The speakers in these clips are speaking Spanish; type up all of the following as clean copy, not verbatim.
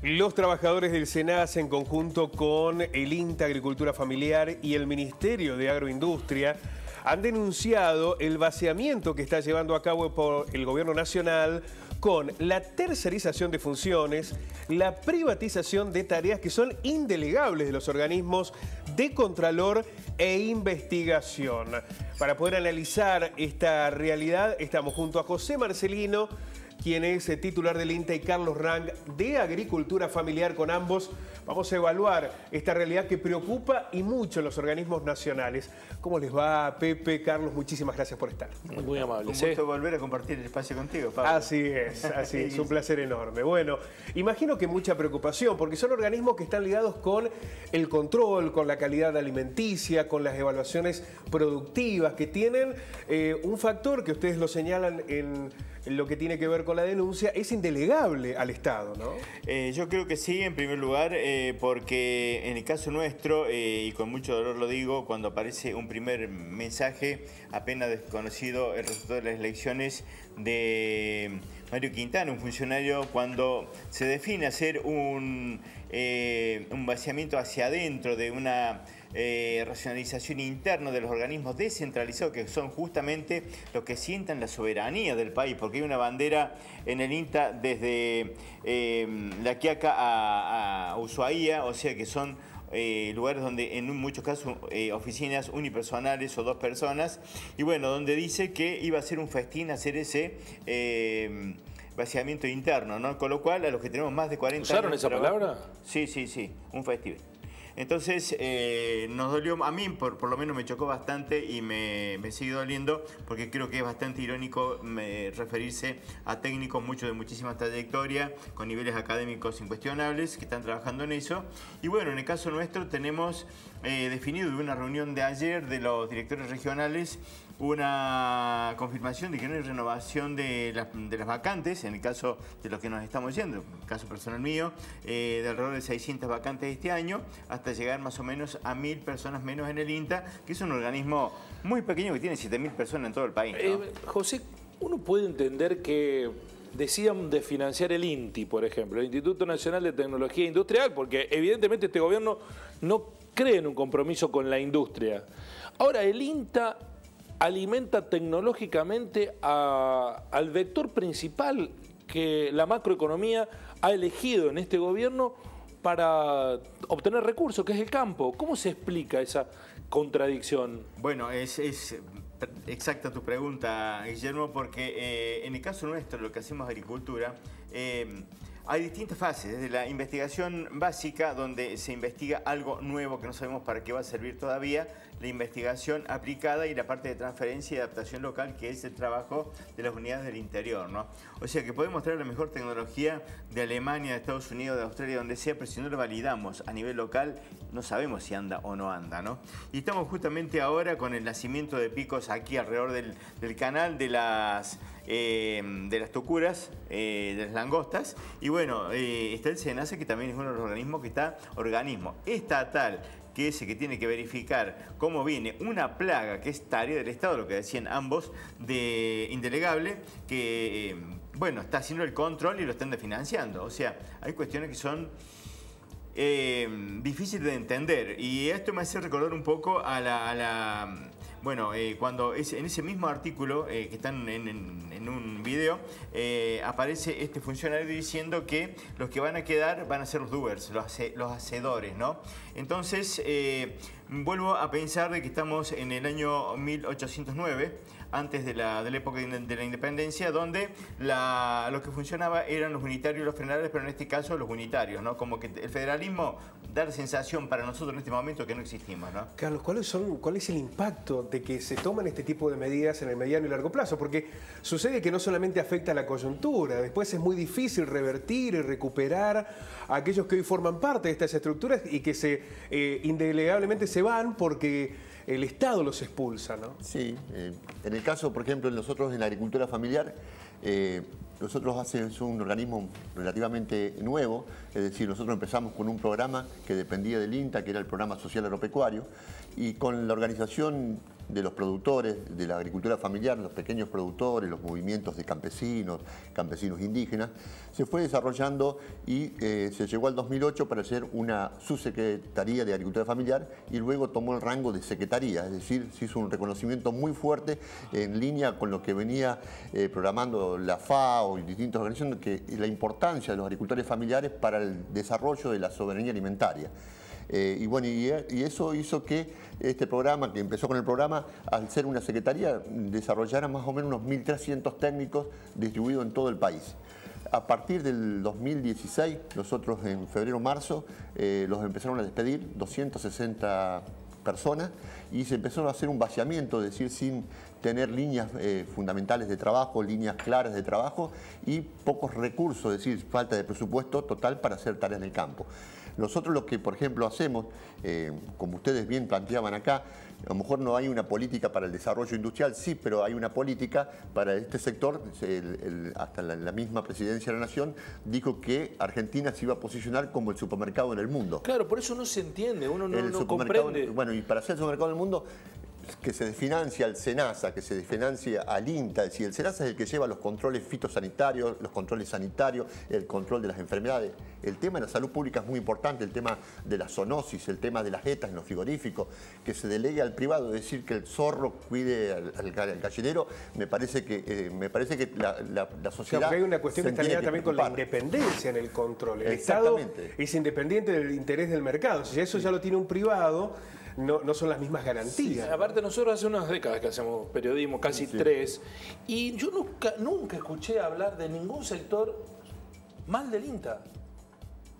Los trabajadores del SENASA, en conjunto con el INTA Agricultura Familiar y el Ministerio de Agroindustria, han denunciado el vaciamiento que está llevando a cabo por el Gobierno Nacional con la tercerización de funciones, la privatización de tareas que son indelegables de los organismos de contralor e investigación. Para poder analizar esta realidad, estamos junto a José Marcelino, quien es titular del INTA, y Carlos Rang, de Agricultura Familiar. Con ambos vamos a evaluar esta realidad que preocupa y mucho en los organismos nacionales. ¿Cómo les va, Pepe, Carlos? Muchísimas gracias por estar. Muy amable. Un gusto volver a compartir el espacio contigo, Pablo. Así es, un placer enorme. Bueno, imagino que mucha preocupación, porque son organismos que están ligados con el control, con la calidad alimenticia, con las evaluaciones productivas, que tienen un factor que ustedes lo señalan en lo que tiene que ver con la denuncia, es indelegable al Estado, ¿no? Yo creo que sí, en primer lugar, porque en el caso nuestro, y con mucho dolor lo digo, cuando aparece un primer mensaje apenas desconocido el resultado de las elecciones de Mario Quintana, un funcionario, cuando se define hacer un vaciamiento hacia adentro de una racionalización interna de los organismos descentralizados, que son justamente los que sientan la soberanía del país, porque hay una bandera en el INTA desde La Quiaca a Ushuaia, o sea que son lugares donde en muchos casos oficinas unipersonales o dos personas, y bueno, donde dice que iba a ser un festín hacer ese vaciamiento interno, ¿no? Con lo cual, a los que tenemos más de 40 ¿Usaron años... esa palabra? Sí, un festival. Entonces, nos dolió, a mí por lo menos me chocó bastante y me sigue doliendo, porque creo que es bastante irónico referirse a técnicos, muchos de muchísima trayectoria, con niveles académicos incuestionables, que están trabajando en eso. Y bueno, en el caso nuestro tenemos definido de una reunión de ayer de los directores regionales una confirmación de que no hay renovación de las vacantes, en el caso de los que nos estamos yendo, en el caso personal mío, de alrededor de 600 vacantes este año, hasta llegar más o menos a 1000 personas menos en el INTA, que es un organismo muy pequeño que tiene 7000 personas en todo el país, ¿no? José, uno puede entender que decían de financiar el INTI, por ejemplo, el Instituto Nacional de Tecnología Industrial, porque evidentemente este gobierno no cree en un compromiso con la industria. Ahora, el INTA alimenta tecnológicamente al vector principal que la macroeconomía ha elegido en este gobierno para obtener recursos, que es el campo. ¿Cómo se explica esa contradicción? Bueno, es exacta tu pregunta, Guillermo, porque en el caso nuestro, lo que hacemos agricultura, hay distintas fases, desde la investigación básica, donde se investiga algo nuevo que no sabemos para qué va a servir todavía, la investigación aplicada y la parte de transferencia y adaptación local, que es el trabajo de las unidades del interior, ¿no? O sea que podemos traer la mejor tecnología de Alemania, de Estados Unidos, de Australia, donde sea, pero si no lo validamos a nivel local, no sabemos si anda o no anda, ¿no? Y estamos justamente ahora con el nacimiento de picos aquí alrededor del canal de las tocuras, de las langostas, y bueno, está el SENASA, que también es uno de los organismos que está, organismo estatal, que es el que tiene que verificar cómo viene una plaga, que es tarea del Estado, lo que decían ambos, de indelegable, que bueno, está haciendo el control y lo están financiando. O sea, hay cuestiones que son difíciles de entender, y esto me hace recordar un poco a bueno, cuando en ese mismo artículo que están en un video, aparece este funcionario diciendo que los que van a quedar van a ser los doers, los hacedores, ¿no? Entonces, vuelvo a pensar de que estamos en el año 1809, antes de la época de la independencia, donde lo que funcionaba eran los unitarios y los federales, pero en este caso los unitarios, ¿no? Como que el federalismo da la sensación para nosotros en este momento que no existimos, ¿no? Carlos, ¿cuál es el impacto de que se toman este tipo de medidas en el mediano y largo plazo? Porque sucede que no solamente afecta a la coyuntura, después es muy difícil revertir y recuperar a aquellos que hoy forman parte de estas estructuras y que indelegablemente se van porque el Estado los expulsa, ¿no? Sí, en el caso, por ejemplo, nosotros en la agricultura familiar, nosotros hacemos un organismo relativamente nuevo, es decir, nosotros empezamos con un programa que dependía del INTA, que era el Programa Social Agropecuario, y con la organización de los productores, de la agricultura familiar, los pequeños productores, los movimientos de campesinos indígenas, se fue desarrollando y se llegó al 2008 para ser una subsecretaría de Agricultura Familiar y luego tomó el rango de secretaría, es decir, se hizo un reconocimiento muy fuerte en línea con lo que venía programando la FAO y distintas organizaciones, que la importancia de los agricultores familiares para el desarrollo de la soberanía alimentaria. Y bueno, y eso hizo que este programa, que empezó con el programa, al ser una secretaría, desarrollara más o menos unos 1.300 técnicos distribuidos en todo el país. A partir del 2016, nosotros en febrero-marzo los empezaron a despedir, 260 personas, y se empezó a hacer un vaciamiento, es decir, sin tener líneas fundamentales de trabajo, líneas claras de trabajo y pocos recursos, es decir, falta de presupuesto total para hacer tareas en el campo. Nosotros lo que, por ejemplo, hacemos, como ustedes bien planteaban acá, a lo mejor no hay una política para el desarrollo industrial, sí, pero hay una política para este sector. Hasta la misma Presidencia de la Nación dijo que Argentina se iba a posicionar como el supermercado en el mundo. Claro, por eso no se entiende, uno no comprende. Bueno, y para ser el supermercado en el mundo, que se desfinancia al SENASA, que se desfinancia al INTA, es decir, el SENASA es el que lleva los controles fitosanitarios, los controles sanitarios, el control de las enfermedades. El tema de la salud pública es muy importante, el tema de la zoonosis, el tema de las jetas en los frigoríficos, que se delegue al privado, es decir, que el zorro cuide al gallinero, me parece que la sociedad... Porque hay una cuestión que está ligada también con la independencia en el control. El Estado es independiente del interés del mercado. Si eso ya lo tiene un privado, no son las mismas garantías. Sí, aparte nosotros hace unas décadas que hacemos periodismo, casi 3, y yo nunca escuché hablar de ningún sector mal del INTA.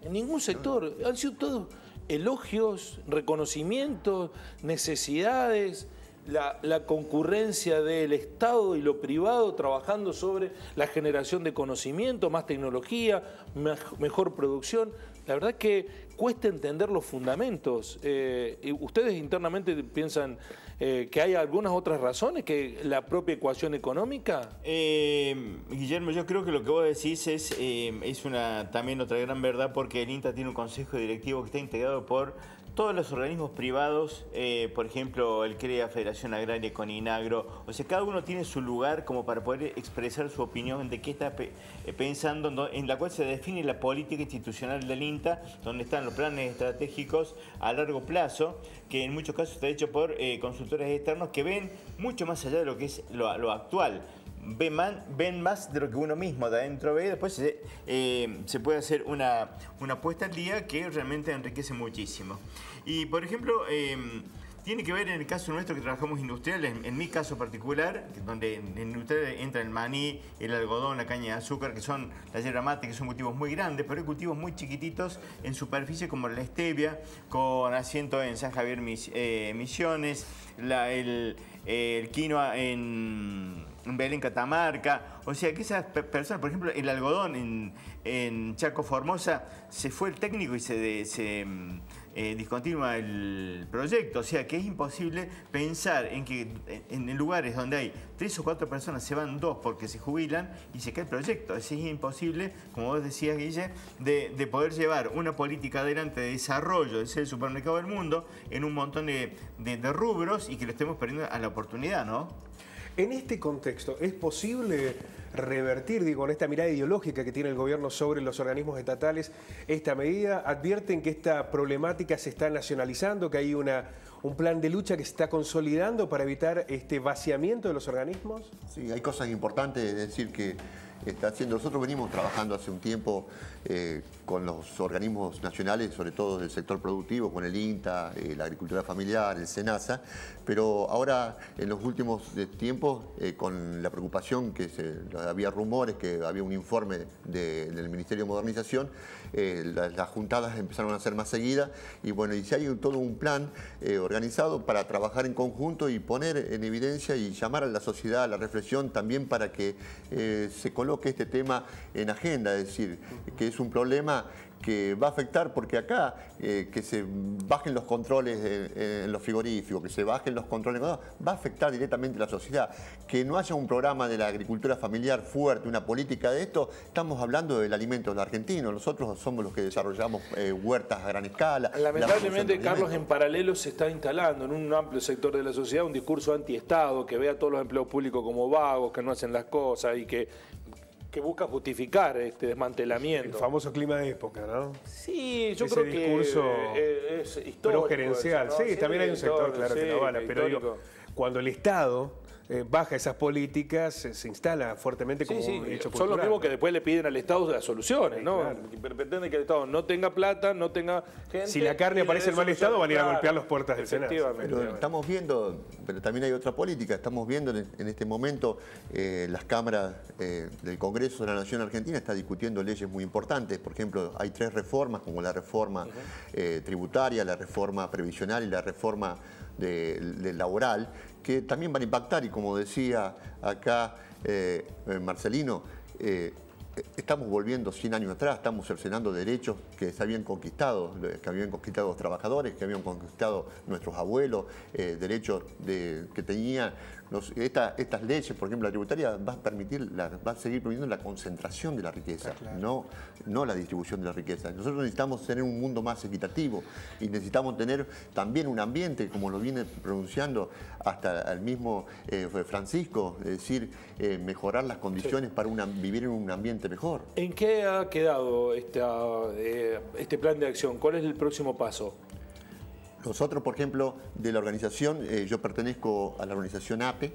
En ningún sector. Han sido todos elogios, reconocimientos, necesidades, la concurrencia del Estado y lo privado trabajando sobre la generación de conocimiento, más tecnología, mejor producción. La verdad es que cuesta entender los fundamentos. ¿Ustedes internamente piensan que hay algunas otras razones que la propia ecuación económica? Guillermo, yo creo que lo que vos decís es también otra gran verdad, porque el INTA tiene un consejo directivo que está integrado por todos los organismos privados, por ejemplo, el CREA, Federación Agraria, Coninagro. O sea, cada uno tiene su lugar como para poder expresar su opinión de qué está pensando, en la cual se define la política institucional del INTA, donde están los planes estratégicos a largo plazo, que en muchos casos está hecho por consultores externos que ven mucho más allá de lo que es lo actual. Ven más de lo que uno mismo de adentro ve, después se puede hacer una puesta al día que realmente enriquece muchísimo. Y, por ejemplo, tiene que ver en el caso nuestro que trabajamos industrial, en mi caso particular, donde en industrial entra el maní, el algodón, la caña de azúcar, que son la yerba mate, que son cultivos muy grandes, pero hay cultivos muy chiquititos en superficie como la stevia, con asiento en San Javier Misiones, el quinoa en Belén, Catamarca. O sea que esas personas, por ejemplo, el algodón en Chaco, Formosa, se fue el técnico y se discontinúa el proyecto. O sea que es imposible pensar en que en lugares donde hay 3 o 4 personas se van 2 porque se jubilan y se cae el proyecto. Es imposible, como vos decías, Guille, de poder llevar una política adelante de desarrollo de ser el supermercado del mundo en un montón de rubros y que lo estemos perdiendo a la oportunidad, ¿no? En este contexto, ¿es posible revertir, con esta mirada ideológica que tiene el gobierno sobre los organismos estatales, esta medida? ¿Advierten que esta problemática se está nacionalizando, que hay un plan de lucha que se está consolidando para evitar este vaciamiento de los organismos? Sí, hay cosas importantes, es decir, que está haciendo. Nosotros venimos trabajando hace un tiempo con los organismos nacionales, sobre todo del sector productivo, con el INTA, la agricultura familiar, el SENASA, pero ahora en los últimos tiempos, con la preocupación que había rumores, que había un informe del Ministerio de Modernización, las juntadas empezaron a ser más seguidas y bueno, y si hay todo un plan organizado para trabajar en conjunto y poner en evidencia y llamar a la sociedad a la reflexión también para que se coloque coloque este tema en agenda, es decir, que es un problema que va a afectar, porque acá que se bajen los controles en los frigoríficos, que se bajen los controles, va a afectar directamente a la sociedad. Que no haya un programa de la agricultura familiar fuerte, una política de esto, estamos hablando del alimento de los argentinos. Nosotros somos los que desarrollamos huertas a gran escala. Lamentablemente, Carlos, en paralelo se está instalando en un amplio sector de la sociedad un discurso antiestado que ve a todos los empleados públicos como vagos, que no hacen las cosas y que busca justificar este desmantelamiento. El famoso clima de época, ¿no? Sí, yo ese creo discurso que es histórico. Pro-gerencial, eso, ¿no? sí, también hay un sector, claro, que no vale. Pero digo, cuando el Estado baja esas políticas, se instala fuertemente como un hecho cultural. Son los mismos que después le piden al Estado las soluciones, ¿no? Claro. Pretenden que el Estado no tenga plata, no tenga gente. Si la carne aparece en mal estado, van a ir a golpear las puertas del Senado. Pero estamos viendo, pero también hay otra política, estamos viendo en este momento las cámaras del Congreso de la Nación Argentina está discutiendo leyes muy importantes. Por ejemplo, hay 3 reformas, como la reforma tributaria, la reforma previsional y la reforma laboral, que también van a impactar, y como decía acá Marcelino, estamos volviendo 100 años atrás, estamos cercenando derechos que se habían conquistado, los trabajadores, que habían conquistado nuestros abuelos, derechos que tenían. Estas leyes, por ejemplo, la tributaria va a seguir permitiendo la concentración de la riqueza, claro, no la distribución de la riqueza. Nosotros necesitamos tener un mundo más equitativo y necesitamos tener también un ambiente, como lo viene pronunciando hasta el mismo Francisco, es decir, mejorar las condiciones para vivir en un ambiente mejor. ¿En qué ha quedado este plan de acción? ¿Cuál es el próximo paso? Nosotros, por ejemplo, de la organización, yo pertenezco a la organización APE,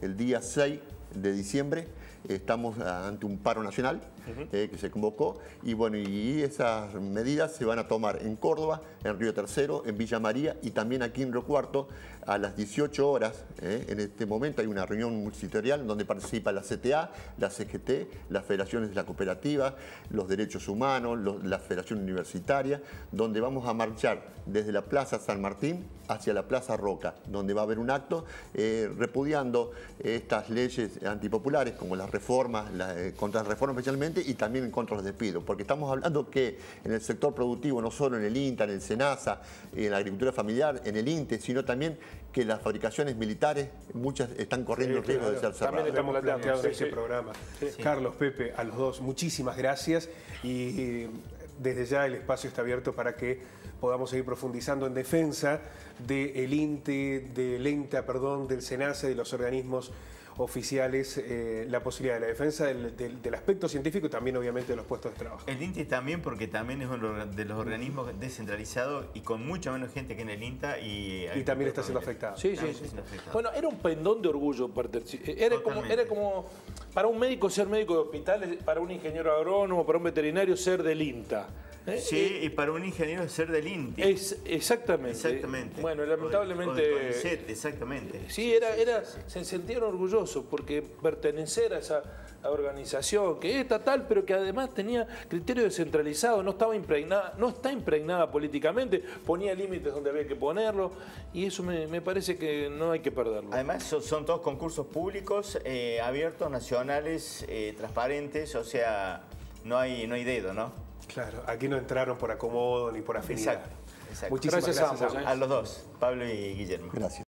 el día 6 de diciembre estamos ante un paro nacional que se convocó, y bueno, y esas medidas se van a tomar en Córdoba, en Río Tercero, en Villa María y también aquí en Río Cuarto a las 18 horas. En este momento hay una reunión multisectorial donde participa la CTA, la CGT, las federaciones de la cooperativa, los derechos humanos, la Federación Universitaria, donde vamos a marchar desde la Plaza San Martín hacia la Plaza Roca, donde va a haber un acto repudiando estas leyes antipopulares como las reformas, contra las reformas especialmente, y también en contra de los despidos, porque estamos hablando que en el sector productivo, no solo en el INTA, en el SENASA, en la agricultura familiar, en el INTE, sino también que las fabricaciones militares, muchas están corriendo el riesgo de ser cerradas. También estamos planteando en este programa. Carlos, Pepe, a los dos, muchísimas gracias, y desde ya el espacio está abierto para que podamos seguir profundizando en defensa del INTE, del ENTA, del SENASA, de los organismos oficiales, la posibilidad de la defensa del aspecto científico y también obviamente de los puestos de trabajo. El INTE también, porque también es uno de los organismos descentralizados y con mucha menos gente que en el INTA. Y también está siendo afectado. Sí. Bueno, era un pendón de orgullo. Era como para un médico ser médico de hospitales, para un ingeniero agrónomo, para un veterinario ser del INTA. Sí, y para un ingeniero ser del INTI. Exactamente. Bueno, lamentablemente... O del CONICET, exactamente. Sí, se sentían orgullosos porque pertenecer a esa organización que es estatal, pero que además tenía criterio descentralizado, no está impregnada políticamente, ponía límites donde había que ponerlo, y eso me parece que no hay que perderlo. Además son todos concursos públicos, abiertos, nacionales, transparentes, o sea, no hay dedo, ¿no? Claro, aquí no entraron por acomodo ni por afinidad. Exacto. Muchísimas gracias a ambos. A los dos, Pablo y Guillermo. Gracias.